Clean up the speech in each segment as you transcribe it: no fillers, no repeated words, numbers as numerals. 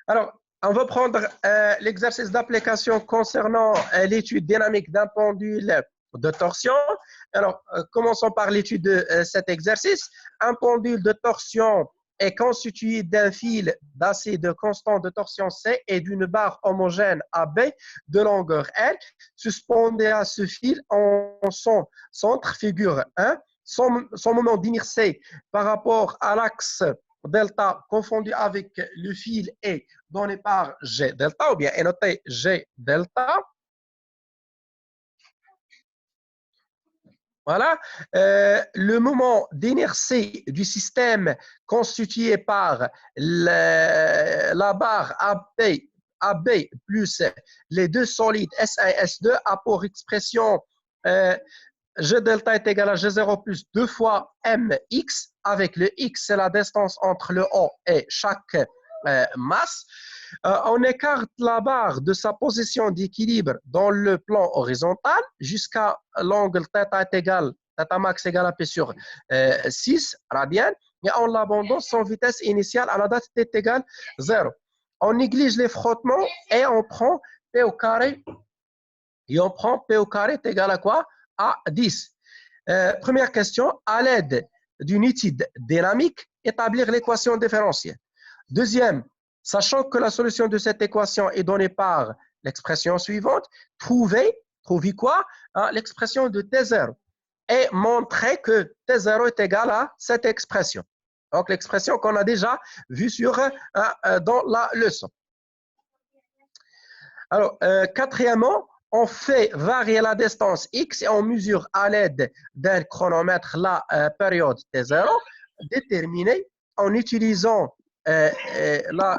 Alors, on va prendre l'exercice d'application concernant l'étude dynamique d'un pendule de torsion. Alors, commençons par l'étude de cet exercice. Un pendule de torsion est constitué d'un fil d'acier de constant de torsion C et d'une barre homogène AB de longueur L, suspendée à ce fil en son centre, figure 1. Son moment d'inertie par rapport à l'axe delta confondu avec le fil est donné par G delta, ou bien est noté G delta. Voilà. Le moment d'inertie du système constitué par la barre AB plus les deux solides S1 et S2 a pour expression G delta est égal à G0 plus 2 fois mx, avec le x, c'est la distance entre le O et chaque masse. On écarte la barre de sa position d'équilibre dans le plan horizontal jusqu'à l'angle θ est égal, θ max égale à P sur 6 radians, et on l'abandonne sans vitesse initiale à la date t égale 0. On néglige les frottements et on prend P au carré, est égal à quoi? À 10. Première question, à l'aide d'une étude dynamique, établir l'équation différentielle. Deuxième, sachant que la solution de cette équation est donnée par l'expression suivante, trouver quoi? L'expression de T0 et montrer que T0 est égal à cette expression. Donc, l'expression qu'on a déjà vue dans la leçon. Alors, quatrièmement, on fait varier la distance x et on mesure à l'aide d'un chronomètre la période T0 déterminée en utilisant la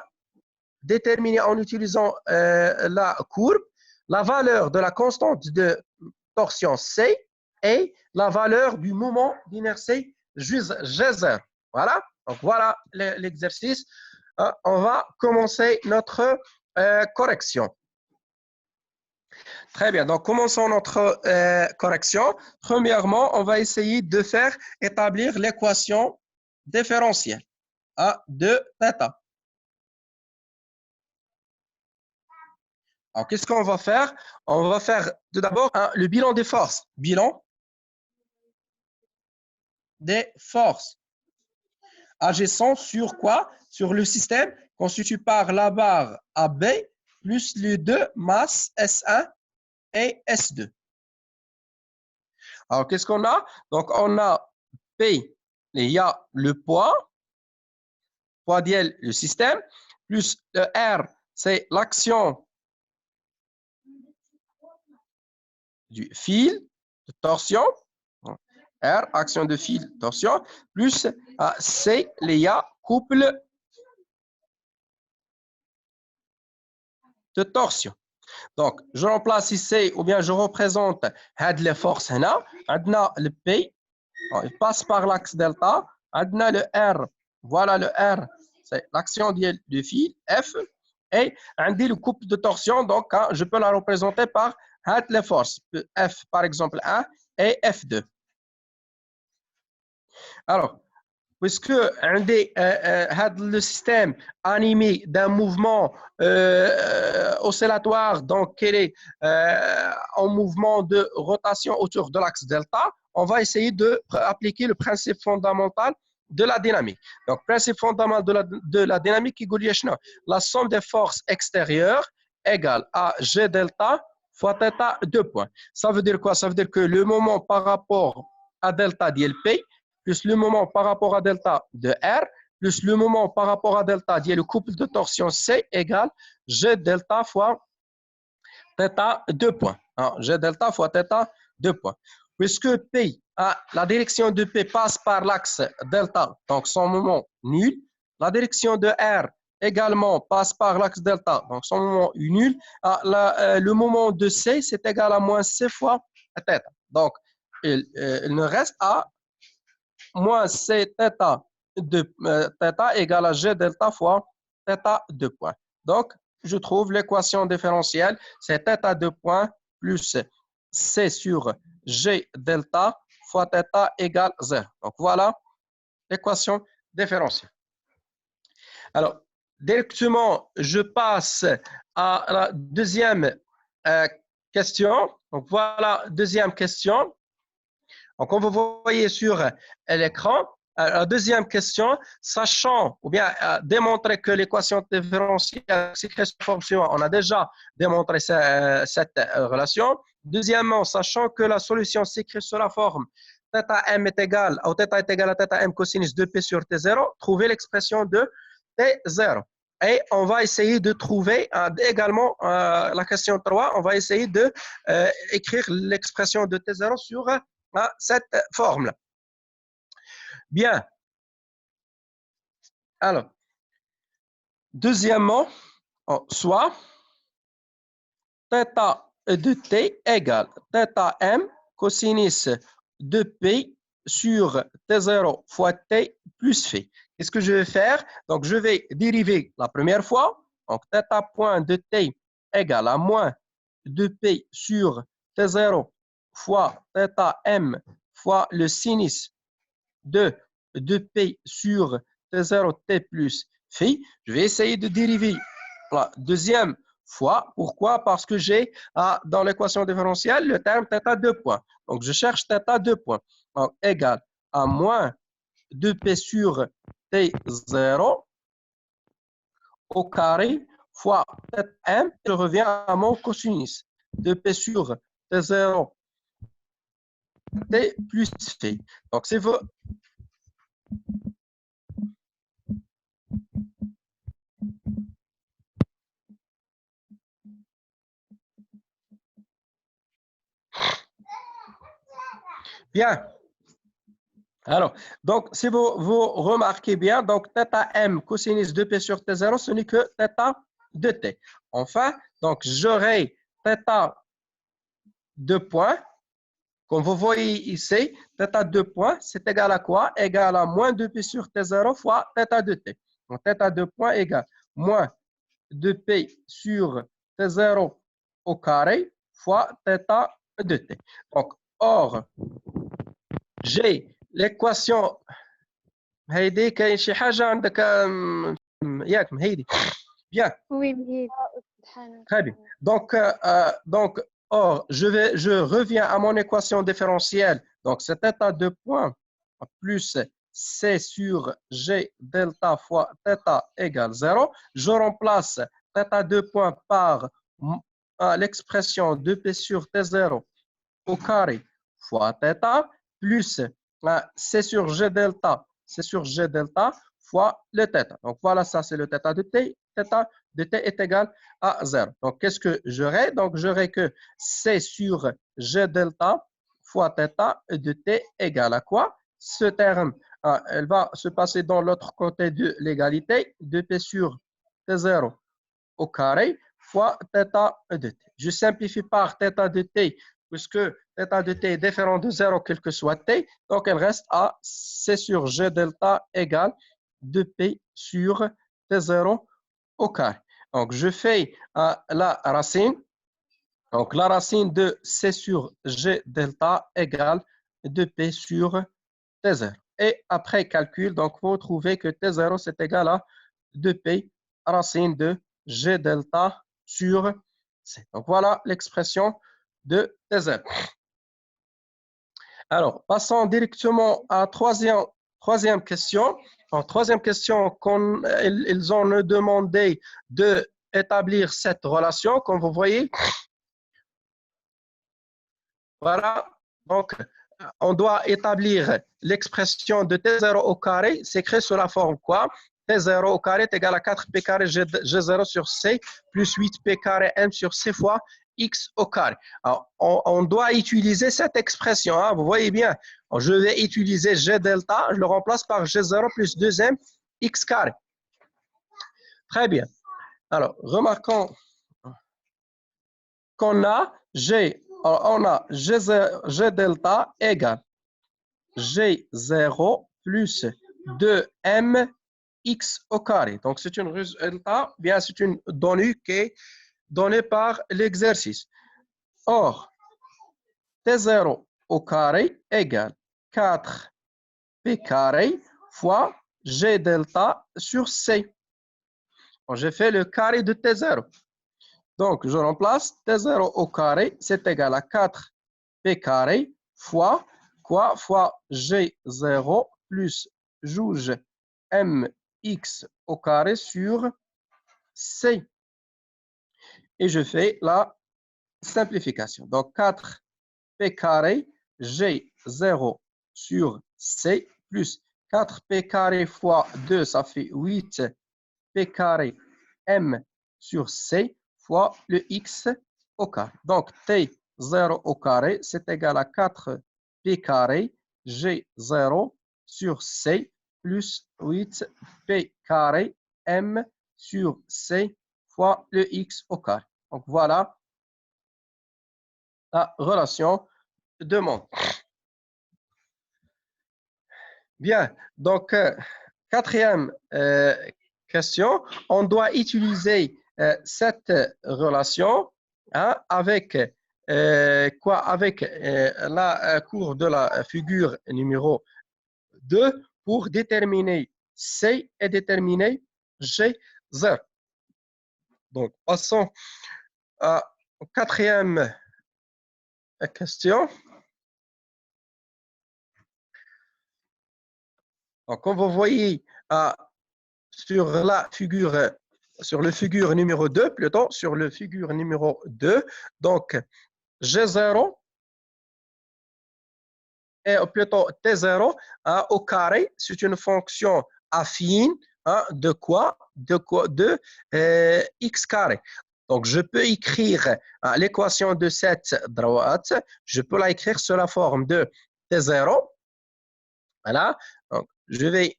courbe, la valeur de la constante de torsion C et la valeur du moment d'inertie G0. Voilà, donc voilà l'exercice. On va commencer notre correction. Très bien, donc commençons notre correction. Premièrement, on va essayer de faire établir l'équation différentielle de θ. Alors, qu'est-ce qu'on va faire? On va faire tout d'abord le bilan des forces. Bilan des forces. Agissant sur quoi? Sur le système constitué par la barre AB plus les deux masses S1 et S2. Alors, qu'est-ce qu'on a? Donc, on a P, il y a le poids dièle le système, plus le R, c'est l'action du fil de torsion. R, action de fil de torsion, plus C, il y a couple de torsion. Donc, je remplace ici, ou bien je représente les forces. On a le P, il passe par l'axe delta. On a le R, voilà le R, c'est l'action du fil, F. Et on dit le couple de torsion, donc je peux la représenter par les forces. F, par exemple, 1 et F2. Alors, puisque le système animé d'un mouvement oscillatoire, donc qui est en mouvement de rotation autour de l'axe delta, on va essayer d'appliquer le principe fondamental de la dynamique. Donc, principe fondamental de la dynamique qui dit la somme des forces extérieures égale à G delta fois θ 2 points. Ça veut dire quoi? Ça veut dire que le moment par rapport à delta d'ILP plus le moment par rapport à delta de R, plus le moment par rapport à delta dit le couple de torsion C égale G delta fois θ 2 points. G delta fois θ 2 points. Puisque P, la direction de P passe par l'axe delta, donc son moment nul. La direction de R également passe par l'axe delta, donc son moment nul. Le moment de C, c'est égal à moins C fois θ. Donc, il ne reste à moins C θ de θ égale à G delta fois θ 2 points. Donc, je trouve l'équation différentielle, c'est θ 2 points plus C sur G delta fois θ égale 0. Donc, voilà l'équation différentielle. Alors, directement, je passe à la deuxième question. Donc, voilà, deuxième question. Donc, comme vous voyez sur l'écran, la deuxième question, sachant ou bien démontrer que l'équation différentielle s'écrit sous forme suivante, on a déjà démontré cette relation. Deuxièmement, sachant que la solution s'écrit sous la forme θm est égal, ou θ est égal à θm cosinus de P sur T0, trouvez l'expression de T0. Et on va essayer de trouver également la question 3, on va essayer de écrire l'expression de T0 sur cette forme-là. Bien. Alors, deuxièmement, soit θ de t égale θm cosinus de p sur t0 fois t plus phi. Qu'est-ce que je vais faire? Donc, je vais dériver la première fois. Donc, θ point de t égale à moins 2p sur t0 fois θm fois le sinus de 2p sur t0 t plus phi. Je vais essayer de dériver la deuxième fois. Pourquoi? Parce que j'ai dans l'équation différentielle le terme θ 2 points. Donc, je cherche θ 2 points. Donc, égal à moins 2p sur t0 au carré fois θm. Je reviens à mon cosinus. 2p sur t0 t plus phi. Donc, c'est bien. Alors, donc, si vous remarquez bien, donc θm cosinus de P sur T0, ce n'est que θ de T. Enfin, donc, j'aurai θ de points. Comme vous voyez ici, θ de points, c'est égal à quoi? Égal à moins 2P sur T0 fois θ de T. Donc, θ de points égale moins 2P sur T0 au carré fois θ de T. Donc, or, j'ai l'équation. هيدي كاين شي حاجة عندك ياك مهيدي bien Oui, mais très bien donc or je reviens à mon équation différentielle donc c'est θ de point plus c sur g delta fois θ égale 0 je remplace θ de point par l'expression 2p sur t0 au carré fois θ plus c sur g delta c'est sur G delta fois le θ. Donc, voilà, ça, c'est le θ de T. Θ de T est égal à 0. Donc, qu'est-ce que j'aurai? Donc, j'aurai que C sur G delta fois θ de T égale à quoi? Ce terme, elle va se passer dans l'autre côté de l'égalité. 2P sur T0 au carré fois θ de T. Je simplifie par θ de T puisque θ de t est différent de 0 quel que soit t, donc elle reste à C sur G delta égale 2P sur T0 au carré. Donc, je fais la racine. Donc, la racine de C sur G delta égale 2P sur T0. Et après calcul, donc, vous trouvez que T0, c'est égal à 2P racine de G delta sur C. Donc, voilà l'expression de T0. Alors, passons directement à la troisième question. En troisième question, ils ont demandé d'établir cette relation, comme vous voyez. Voilà, donc on doit établir l'expression de T0 au carré, c'est écrit sous la forme quoi? T0 au carré est égal à 4P carré G0 sur C plus 8P carré M sur C fois X au carré. Alors, on doit utiliser cette expression, hein, vous voyez bien. Alors, je vais utiliser G delta, je le remplace par G0 plus 2M X carré. Très bien. Alors, remarquons qu'on a on a G delta égale G0 plus 2mx au carré. Donc, c'est une résultat, bien c'est une donnée qui est donnée par l'exercice. Or, T0 au carré égale 4p carré fois G delta sur C. J'ai fait le carré de T0. Donc, je remplace T0 au carré, c'est égal à 4P carré fois quoi? Fois G0 plus jauge MX au carré sur C. Et je fais la simplification. Donc, 4P carré G0 sur C plus 4P carré fois 2, ça fait 8P carré M sur C fois le X au carré. Donc, T0 au carré, c'est égal à 4P carré G0 sur C plus 8P carré M sur C fois le X au carré. Donc, voilà la relation de monde. Bien, donc, quatrième question, on doit utiliser cette relation avec quoi? Avec la cour de la figure numéro 2 pour déterminer C et déterminer G0. Donc, passons à la quatrième question. Donc, comme vous voyez sur la figure, sur le figure numéro 2, plutôt, sur le figure numéro 2, donc G0 et plutôt T0 au carré, c'est une fonction affine de quoi? De x carré. Donc, je peux écrire l'équation de cette droite, je peux la écrire sous la forme de T0. Voilà. Donc, je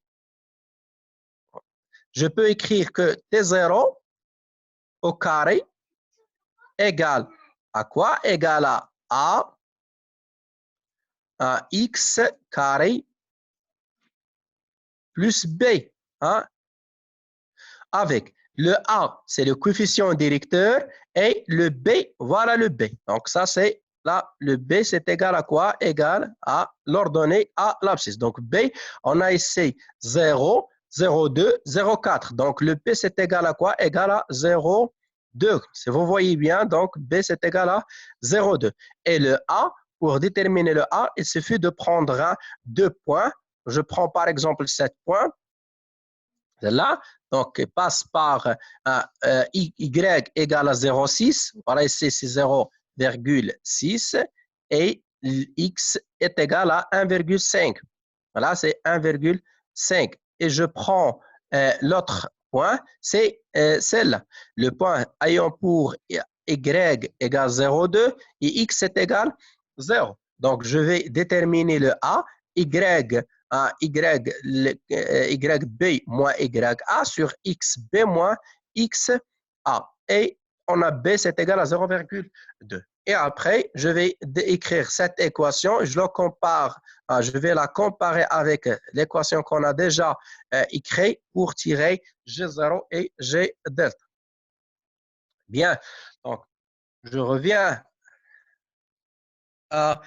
peux écrire que T0 au carré égale à quoi? Égale à x carré plus b. Avec le A, c'est le coefficient directeur, et le B, voilà le B. Donc, ça, c'est là, le B, c'est égal à quoi? Égal à l'ordonnée à l'abscisse. Donc, B, on a ici 0, 0,2, 0,4. Donc, le P, c'est égal à quoi? Égal à 0,2. Si vous voyez bien, donc, B, c'est égal à 0,2. Et le A, pour déterminer le A, il suffit de prendre 2 points. Je prends par exemple 7 points. Là, donc, passe par y égale à 0,6. Voilà, ici, c'est 0,6. Et x est égal à 1,5. Voilà, c'est 1,5. Et je prends l'autre point, c'est celle-là. Le point ayant pour y égale 0,2 et x est égal 0. Donc, je vais déterminer le a, y YB moins YA sur XB moins XA. Et on a B, c'est égal à 0,2. Et après, je vais écrire cette équation. Je vais la comparer avec l'équation qu'on a déjà écrite pour tirer G0 et G delta. Bien, donc je reviens à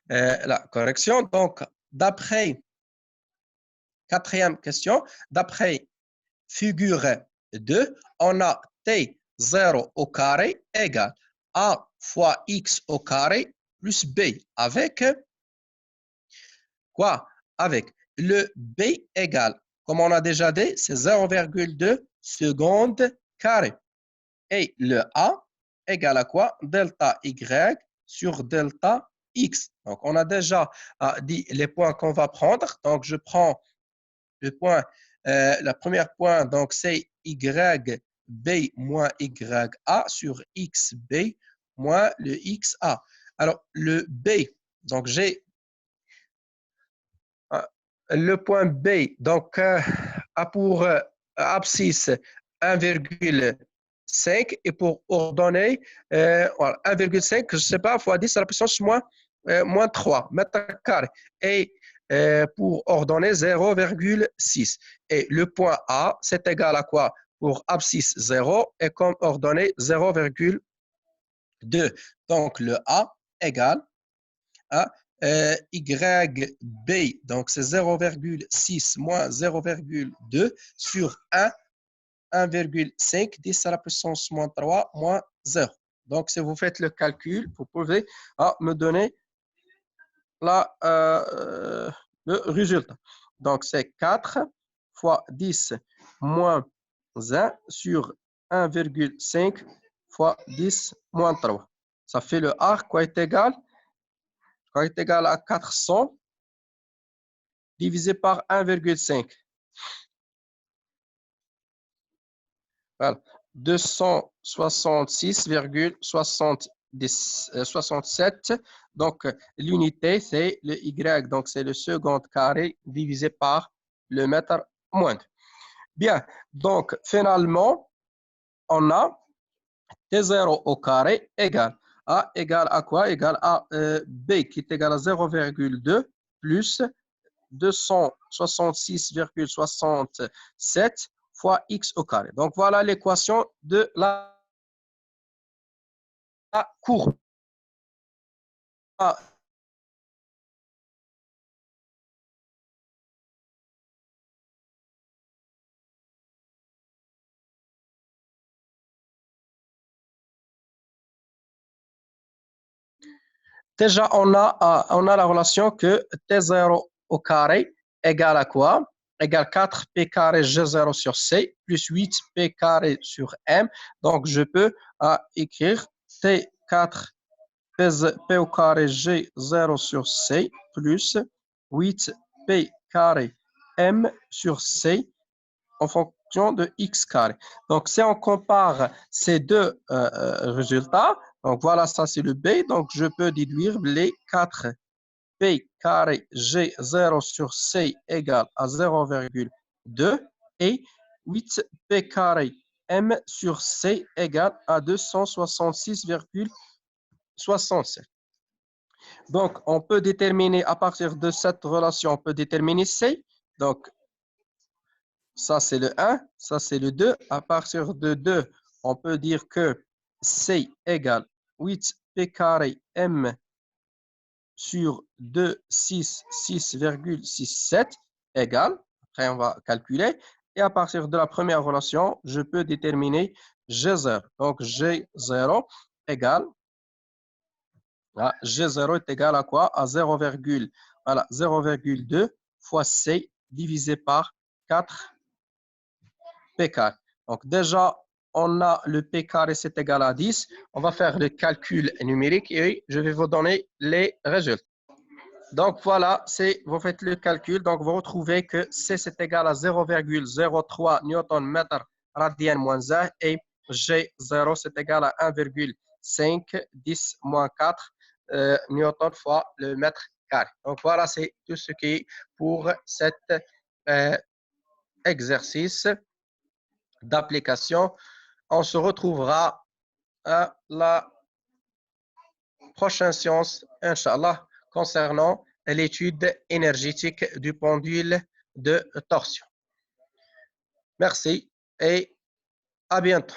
la correction. Donc, d'après quatrième question, d'après figure 2, on a T0 au carré égale A fois X au carré plus B avec quoi? Avec le B égale, comme on a déjà dit, c'est 0,2 secondes carré. Et le A égale à quoi? Delta Y sur delta X. Donc, on a déjà dit les points qu'on va prendre. Donc, je prends le point, le premier point, donc c'est YB moins YA sur XB moins le XA. Alors, le B, donc j'ai le point B, donc a pour abscisse 1,5 et pour ordonnée 1,5, je ne sais pas, fois 10 à la puissance moins 3 mètres carrés. Et pour ordonnée 0,6. Et le point A, c'est égal à quoi? Pour abscisse 0 et comme ordonnée 0,2. Donc, le A égale à YB, donc c'est 0,6 moins 0,2 sur 1,5, 10 à la puissance moins 3, moins 0. Donc, si vous faites le calcul, vous pouvez me donner le résultat. Donc, c'est 4 fois 10 moins 1 sur 1,5 fois 10 moins 3. Ça fait le A, quoi est égal? Quoi est égal à 400 divisé par 1,5. Voilà. 266,67. Donc, l'unité, c'est le Y, donc c'est le second carré divisé par le mètre moindre. Bien, donc finalement, on a T0 au carré égale A égale à quoi? Égale à B qui est égal à 0,2 plus 266,67 fois X au carré. Donc, voilà l'équation de la courbe. Déjà, on a la relation que T0 au carré égale à quoi? Égale 4P carré G0 sur C plus 8P carré sur M. Donc, je peux écrire T4 P au carré G0 sur C plus 8P carré M sur C en fonction de X carré. Donc, si on compare ces deux résultats, donc voilà, ça c'est le B, donc je peux déduire les 4P carré G0 sur C égale à 0,2 et 8P carré M sur C égale à 266,67. Donc, on peut déterminer à partir de cette relation, on peut déterminer C. Donc, ça, c'est le 1, ça, c'est le 2. À partir de 2, on peut dire que C égale 8P carré M sur 266,67 égale, après on va calculer, et à partir de la première relation, je peux déterminer G0. Donc, G0 égale, G0 est égal à quoi? À 0,2 fois C divisé par 4 P carré. Donc, déjà, on a le P carré, c'est égal à 10. On va faire le calcul numérique et je vais vous donner les résultats. Donc, voilà, vous faites le calcul. Donc, vous retrouvez que C, c'est égal à 0,03 Nm radian moins 1 et G0, c'est égal à 1,5 10 moins 4 Newton fois le mètre carré. Donc, voilà, c'est tout ce qui est pour cet exercice d'application. On se retrouvera à la prochaine séance, Inch'Allah, concernant l'étude énergétique du pendule de torsion. Merci et à bientôt.